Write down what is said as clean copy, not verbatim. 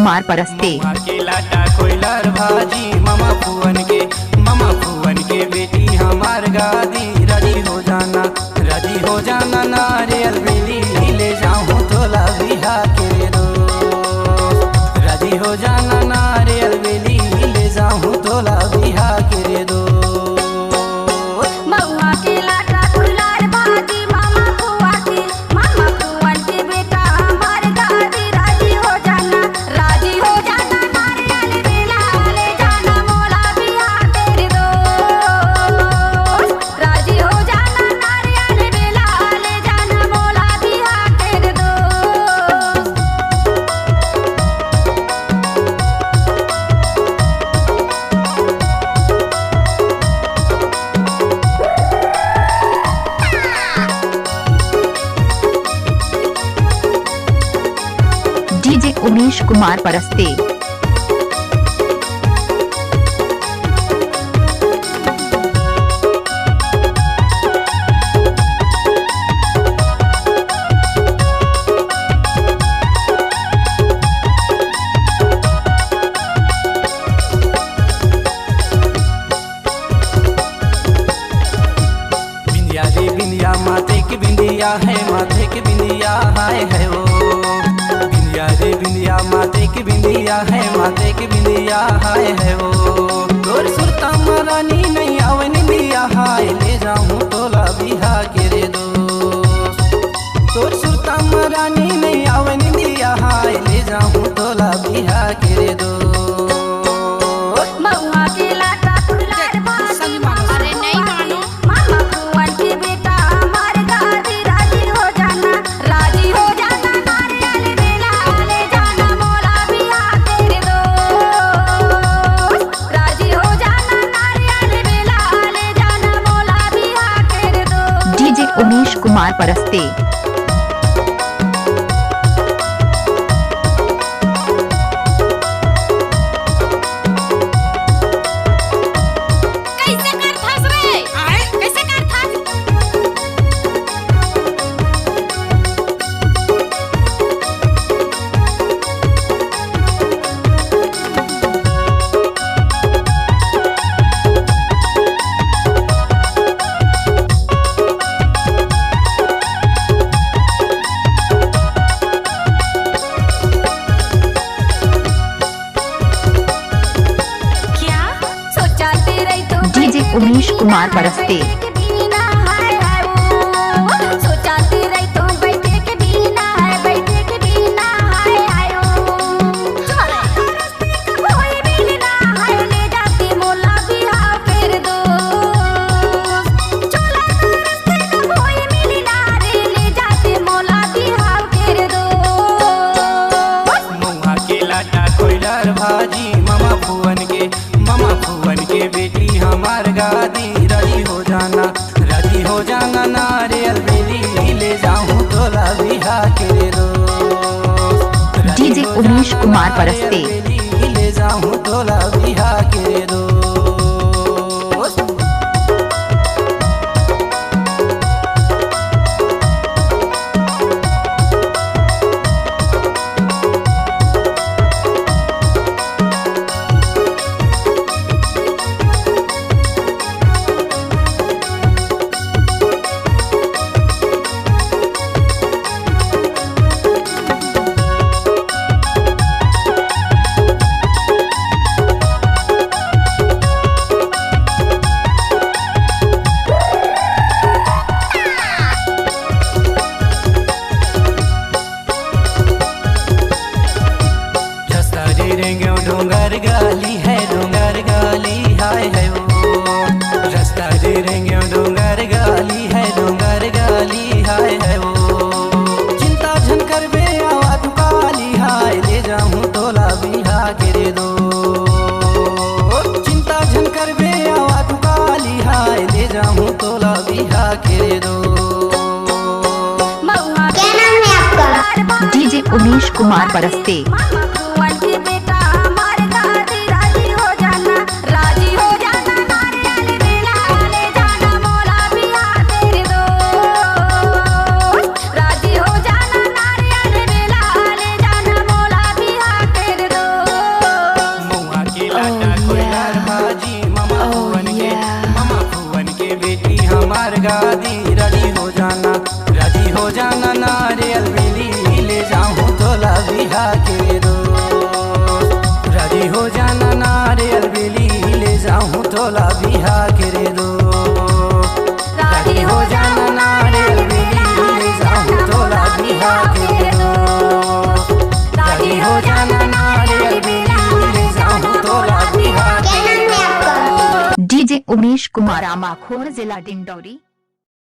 कुमार परस्ते। के लाटा कोयलर भाजी मामा फुवन के बेटी हमार गादी। राजी हो जाना नारियल बेली ले जाऊं तोला बिहा के दोस्त। राजी हो जाना नारियल बेली ले जाऊं तोला बिहा के दोस्त। डीजे उमेश कुमार परस्ते। बिंदिया रे बिंदिया माथे की बिंदिया है, माथे की बिंदिया है वो। बिंदिया रे बिंदिया माथे की बिंदिया है, माथे की बिंदिया है वो। तोर सुरता महारानी नहीं आवन दिया हाय ले जाऊं तोला बिहा के रे दोस्त। तोर सुरता महारानी नहीं आवन दिया हाय ले जाऊं तोला बिहा के रे दोस्त। DJ Umesh Kumar Paraste. DJ Umesh Kumar Paraste. Collar भाजी मामा फुवन के बेटी हमार गादी। राजी हो जाना नारियल बेली ले जाऊं तोला बिहा के दोस्त। डीजे उमेश कुमार परस्ते। ले जाऊं तोला बिहा के दोस्त। डोंगर गाली है, डोंगर गाली हाय है वो। रास्ता दे रेंगे डोंगर गाली है, डोंगर गाली हाय है वो। चिंता झन कर बे आवा तू काली हाय ले जाऊं तोला बिहा के रे दो। चिंता झन कर बे आवा तू काली हाय ले जाऊं तोला बिहा के रे दो। क्या नाम है आपका? डीजे उमेश कुमार परस्ते। बिहार के दोस्त। राजी हो जाना नारियल बेली ले जाऊं तोला बिहार के दोस्त। राजी हो जाना नारियल बेली ले जाऊं तोला बिहार के दोस्त। राजी हो जाना नारियल बेली ले जाऊं तोला बिहार क्या नाम है आपका? डीजे उमेश कुमार, आमाखोर, जिला डिंडौरी।